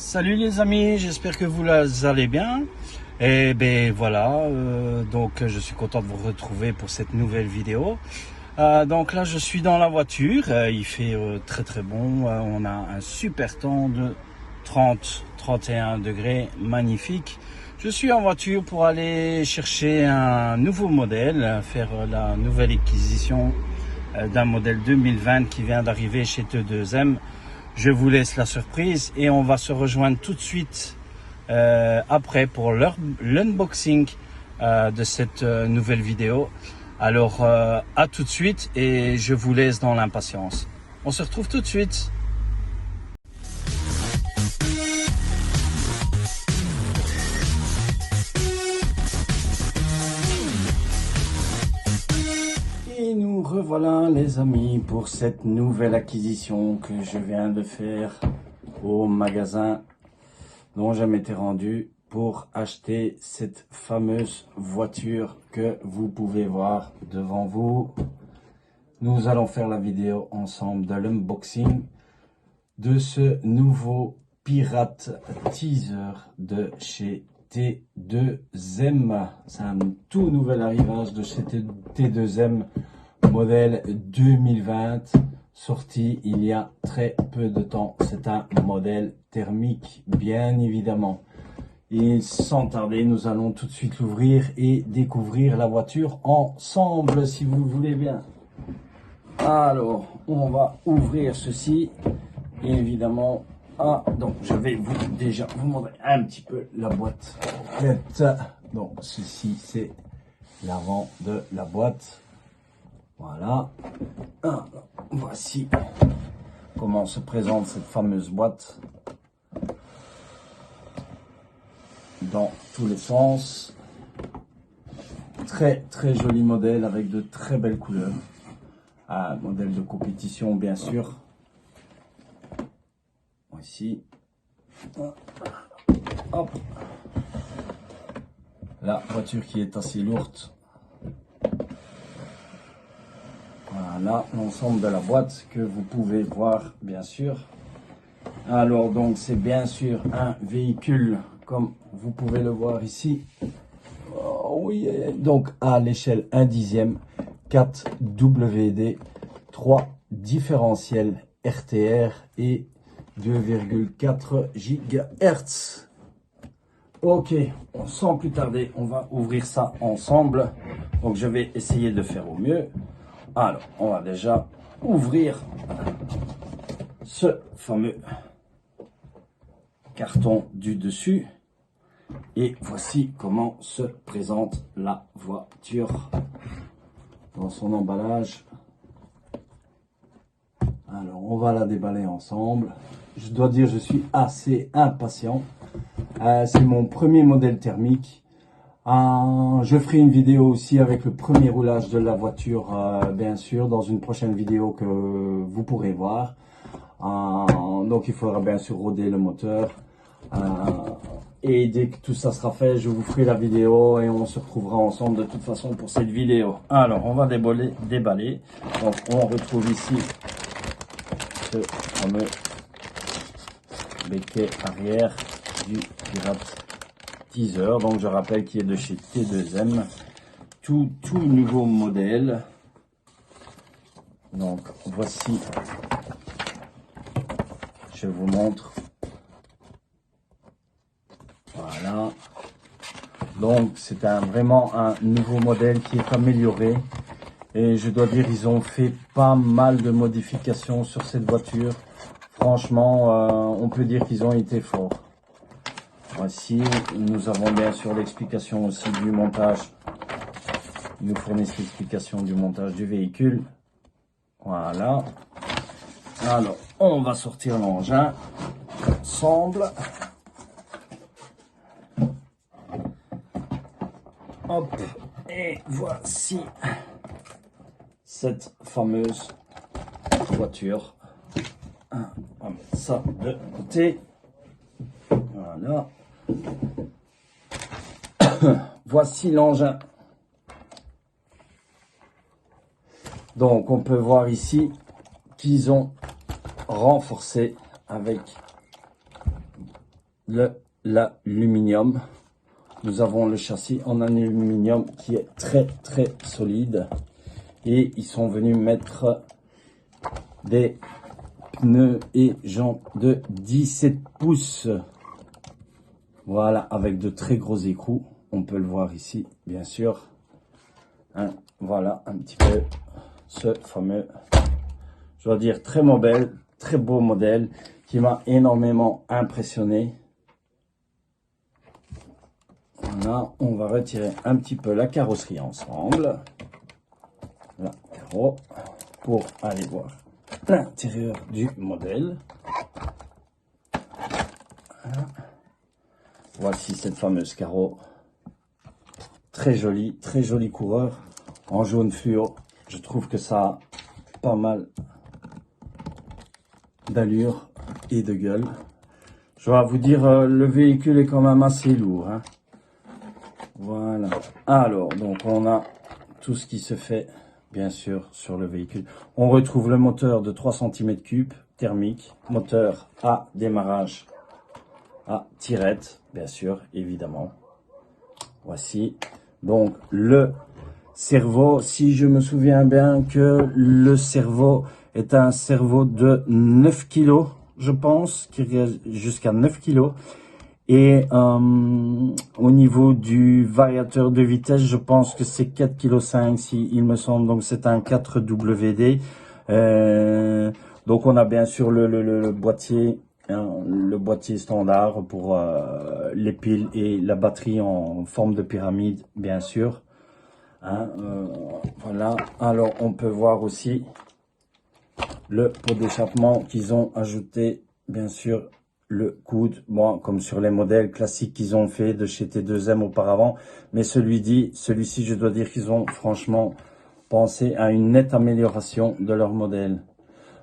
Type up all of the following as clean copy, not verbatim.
Salut les amis, j'espère que vous allez bien. Et ben voilà, donc je suis content de vous retrouver pour cette nouvelle vidéo. Donc là je suis dans la voiture, il fait très très bon, on a un super temps de 30-31 degrés, magnifique. Je suis en voiture pour aller chercher un nouveau modèle, faire la nouvelle acquisition d'un modèle 2020 qui vient d'arriver chez T2M. Je vous laisse la surprise et on va se rejoindre tout de suite après pour l'unboxing de cette nouvelle vidéo. Alors à tout de suite et je vous laisse dans l'impatience. On se retrouve tout de suite. Et nous revoilà les amis pour cette nouvelle acquisition que je viens de faire au magasin dont je m'étais rendu pour acheter cette fameuse voiture que vous pouvez voir devant vous. Nous allons faire la vidéo ensemble de l'unboxing de ce nouveau Pirate Teaser de chez T2M. C'est un tout nouvel arrivage de chez T2M, modèle 2020, sorti il y a très peu de temps. C'est un modèle thermique, bien évidemment. Et sans tarder, nous allons tout de suite l'ouvrir et découvrir la voiture ensemble, si vous voulez bien. Alors, on va ouvrir ceci, et évidemment. Donc je vais déjà vous montrer un petit peu la boîte. Donc ceci c'est l'avant de la boîte. Voilà. Alors, voici comment se présente cette fameuse boîte dans tous les sens. Très très joli modèle avec de très belles couleurs. Un modèle de compétition bien sûr. Voici. Hop. La voiture qui est assez lourde. Voilà l'ensemble de la boîte que vous pouvez voir bien sûr. Alors donc c'est bien sûr un véhicule comme vous pouvez le voir ici. Oh, oui, donc à l'échelle 1/10, 4 WD, 3 différentiels RTR et 2,4 GHz. Ok, sans plus tarder, on va ouvrir ça ensemble. Donc je vais essayer de faire au mieux. Alors, on va déjà ouvrir ce fameux carton du dessus. Et voici comment se présente la voiture dans son emballage. Alors, on va la déballer ensemble. Je dois dire, je suis assez impatient. C'est mon premier modèle thermique. Je ferai une vidéo aussi avec le premier roulage de la voiture, bien sûr, dans une prochaine vidéo que vous pourrez voir. Donc, il faudra bien sûr roder le moteur. Et dès que tout ça sera fait, je vous ferai la vidéo et on se retrouvera ensemble de toute façon pour cette vidéo. Alors, on va déballer. Donc, on retrouve ici ce fameux becquet arrière du Pirate Teaser. Donc, je rappelle qu'il est de chez T2M. Tout nouveau modèle. Donc, voici. Je vous montre. Voilà. Donc c'est vraiment un nouveau modèle qui est amélioré. Et je dois dire, ils ont fait pas mal de modifications sur cette voiture. Franchement, on peut dire qu'ils ont été forts. Voici, nous avons bien sûr l'explication aussi du montage. Ils nous fournissent l'explication du montage du véhicule. Voilà. Alors, on va sortir l'engin ensemble. Hop, et voici cette fameuse voiture. On va mettre ça de côté. Voilà. Voici l'engin. Donc on peut voir ici qu'ils ont renforcé avec l'aluminium. Nous avons le châssis en aluminium qui est très très solide. Et ils sont venus mettre des pneus et jantes de 17 pouces. Voilà, avec de très gros écrous. On peut le voir ici, bien sûr. Hein, voilà un petit peu ce fameux, je dois dire, très modèle, très beau modèle qui m'a énormément impressionné. Voilà, on va retirer un petit peu la carrosserie ensemble. La carreau pour aller voir l'intérieur du modèle. Voilà. Voici cette fameuse carreau. Très joli coureur en jaune fluo. Je trouve que ça a pas mal d'allure et de gueule. Je dois vous dire, le véhicule est quand même assez lourd. Hein. Voilà. Alors, donc on a tout ce qui se fait, bien sûr, sur le véhicule. On retrouve le moteur de 3 cm3 thermique, moteur à démarrage à tirette, bien sûr, évidemment. Voici. Donc, le cerveau, si je me souviens bien que le cerveau est un cerveau de 9 kg, je pense, qui reste jusqu'à 9 kg. Et au niveau du variateur de vitesse, je pense que c'est 4,5 kg, si il me semble. Donc c'est un 4WD. Donc on a bien sûr le boîtier, hein, le boîtier standard pour les piles et la batterie en forme de pyramide, bien sûr. Hein, voilà. Alors on peut voir aussi le pot d'échappement qu'ils ont ajouté, bien sûr. Le coude, bon, comme sur les modèles classiques qu'ils ont fait de chez T2M auparavant, mais celui-ci, je dois dire qu'ils ont franchement pensé à une nette amélioration de leur modèle.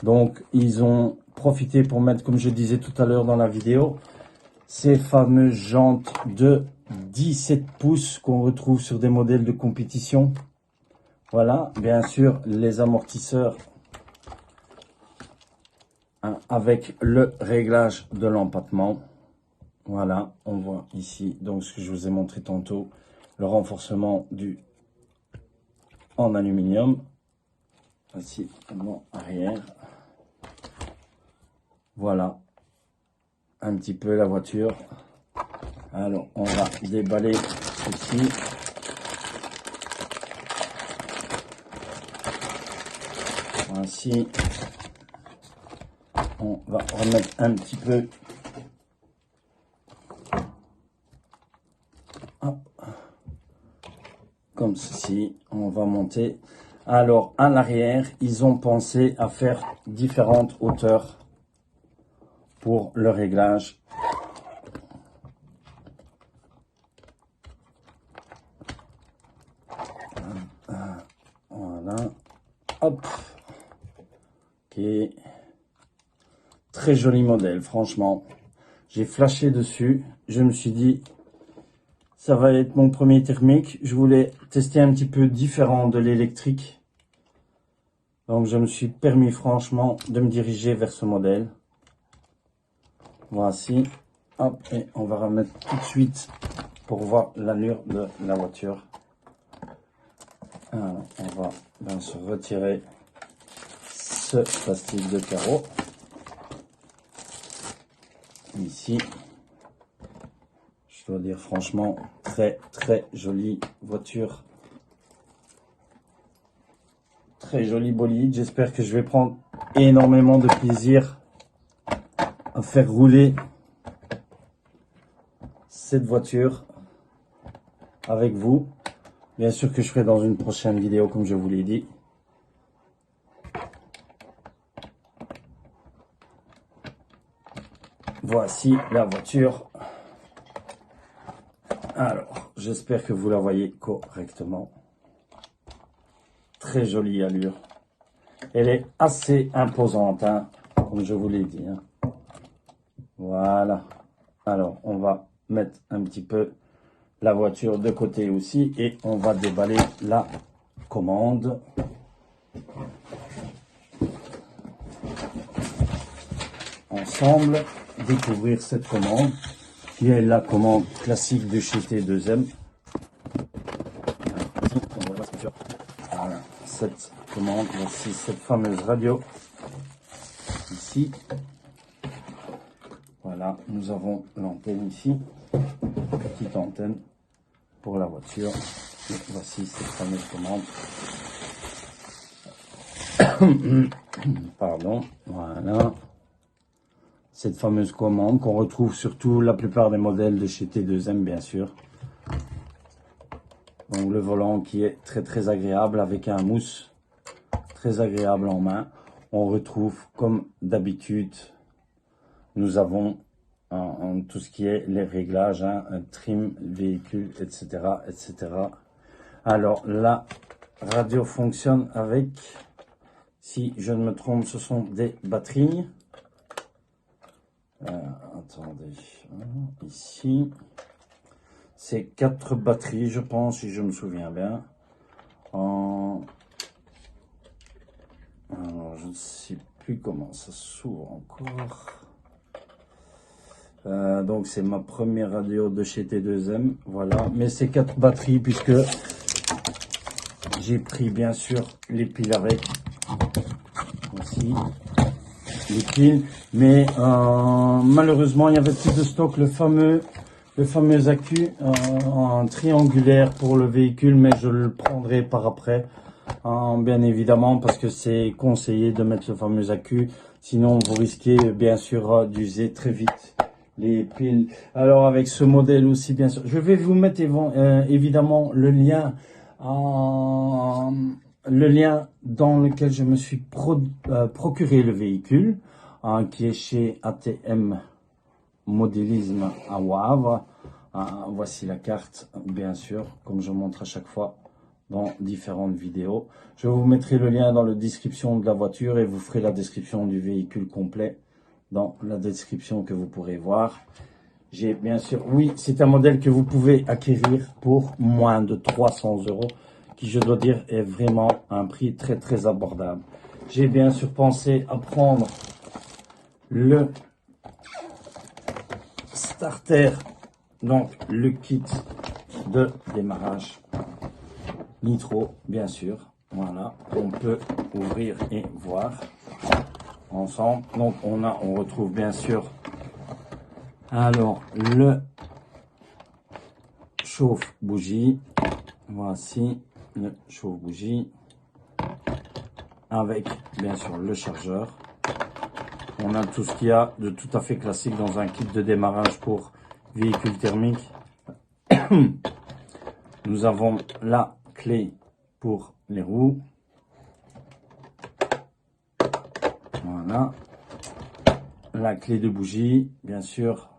Donc, ils ont profité pour mettre, comme je disais tout à l'heure dans la vidéo, ces fameuses jantes de 17 pouces qu'on retrouve sur des modèles de compétition. Voilà, bien sûr, les amortisseurs avec le réglage de l'empattement. Voilà, on voit ici donc ce que je vous ai montré tantôt, le renforcement en aluminium. Voici mon arrière. Voilà un petit peu la voiture. Alors on va déballer ceci. Voici. On va remettre un petit peu. Hop. Comme ceci. On va monter. Alors, à l'arrière, ils ont pensé à faire différentes hauteurs pour le réglage. Voilà. Hop. Ok. Très joli modèle, franchement. J'ai flashé dessus. Je me suis dit, ça va être mon premier thermique. Je voulais tester un petit peu différent de l'électrique. Donc, je me suis permis franchement de me diriger vers ce modèle. Voici. Hop, et on va remettre tout de suite pour voir l'allure de la voiture. Alors, on va bien sûr retirer ce plastique de carreau. Ici, je dois dire franchement, très jolie voiture. Très joli bolide. J'espère que je vais prendre énormément de plaisir à faire rouler cette voiture avec vous. Bien sûr que je ferai dans une prochaine vidéo, comme je vous l'ai dit. Voici la voiture. Alors, j'espère que vous la voyez correctement. Très jolie allure. Elle est assez imposante, hein, comme je vous l'ai dit. Hein. Voilà. Alors, on va mettre un petit peu la voiture de côté aussi et on va déballer la commande. Ensemble, découvrir cette commande. qui est la commande classique de chez T2M. Voilà, cette commande, voici cette fameuse radio ici. Voilà, nous avons l'antenne ici, petite antenne pour la voiture. Et voici cette fameuse commande. Pardon, voilà. Cette fameuse commande qu'on retrouve surtout la plupart des modèles de chez T2M, bien sûr. Donc le volant qui est très agréable avec un mousse très agréable en main. On retrouve comme d'habitude, nous avons en tout ce qui est les réglages, un trim véhicule, etc., etc. Alors la radio fonctionne avec, si je ne me trompe, ce sont des batteries. Attendez, ici, c'est 4 batteries, je pense, si je me souviens bien. Alors, je ne sais plus comment ça s'ouvre encore. Donc, c'est ma première radio de chez T2M, voilà. Mais c'est 4 batteries, puisque j'ai pris, bien sûr, les piles avec. Aussi. Les piles, mais malheureusement il y avait plus de stock, le fameux accu en triangulaire pour le véhicule, mais je le prendrai par après, bien évidemment, parce que c'est conseillé de mettre le fameux accu, sinon vous risquez bien sûr d'user très vite les piles. Alors avec ce modèle aussi, bien sûr, je vais vous mettre évidemment le lien dans lequel je me suis procuré le véhicule, qui est chez ATM Modélisme à Wavre. Voici la carte, bien sûr, comme je montre à chaque fois dans différentes vidéos. Je vous mettrai le lien dans la description de la voiture et vous ferez la description du véhicule complet dans la description que vous pourrez voir. J'ai bien sûr, oui, c'est un modèle que vous pouvez acquérir pour moins de 300 €, qui, je dois dire, est vraiment un prix très abordable. J'ai bien sûr pensé à prendre le starter, donc le kit de démarrage nitro, bien sûr. Voilà, on peut ouvrir et voir ensemble. Donc on retrouve bien sûr alors le chauffe-bougie. Voici le chauffe-bougie avec bien sûr le chargeur. On a tout ce qu'il y a de tout à fait classique dans un kit de démarrage pour véhicule thermique. Nous avons la clé pour les roues. Voilà. La clé de bougie, bien sûr.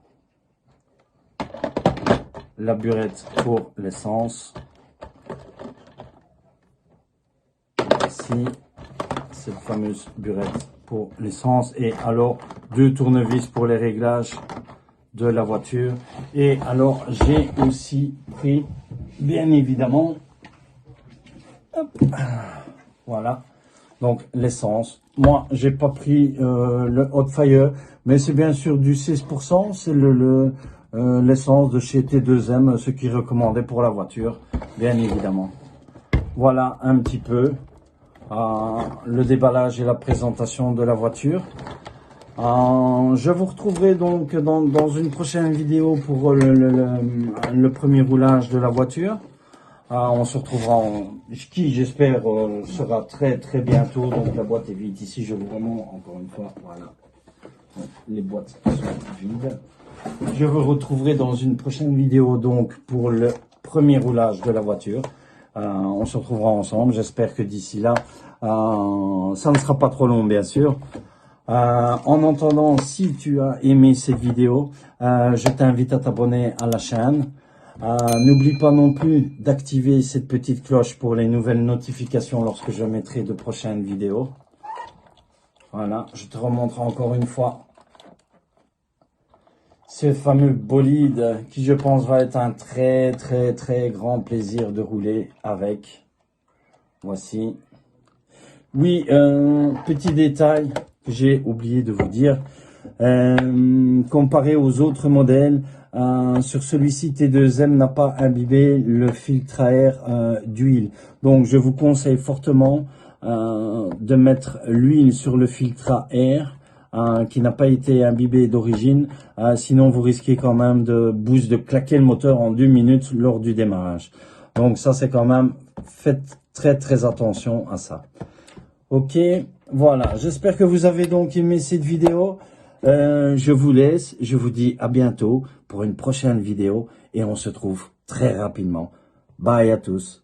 La burette pour l'essence. Ici, cette fameuse burette pour l'essence. Et alors, 2 tournevis pour les réglages de la voiture. Et alors, j'ai aussi pris, bien évidemment, hop, voilà, donc l'essence. Moi, j'ai pas pris le Hot Fire, mais c'est bien sûr du 6%. C'est l'essence de chez T2M, ce qui est recommandé pour la voiture, bien évidemment. Voilà un petit peu le déballage et la présentation de la voiture. Je vous retrouverai donc dans une prochaine vidéo pour le premier roulage de la voiture. On se retrouvera qui, j'espère, sera très bientôt. Donc la boîte est vide ici, je vous remontre encore une fois. Voilà, donc, les boîtes sont vides. Je vous retrouverai dans une prochaine vidéo donc pour le premier roulage de la voiture. On se retrouvera ensemble. J'espère que d'ici là, ça ne sera pas trop long, bien sûr. En attendant, si tu as aimé cette vidéo, je t'invite à t'abonner à la chaîne. N'oublie pas non plus d'activer cette petite cloche pour les nouvelles notifications lorsque je mettrai de prochaines vidéos. Voilà, je te remontre encore une fois ce fameux bolide qui, je pense, va être un très grand plaisir de rouler avec. Voici. Oui, petit détail que j'ai oublié de vous dire. Comparé aux autres modèles, sur celui-ci, T2M n'a pas imbibé le filtre à air d'huile. Donc, je vous conseille fortement de mettre l'huile sur le filtre à air qui n'a pas été imbibé d'origine. Sinon, vous risquez quand même de claquer le moteur en 2 minutes lors du démarrage. Donc, ça, c'est quand même, faites très, très attention à ça. Ok, voilà. J'espère que vous avez donc aimé cette vidéo. Je vous laisse. Je vous dis à bientôt pour une prochaine vidéo et on se trouve très rapidement. Bye à tous.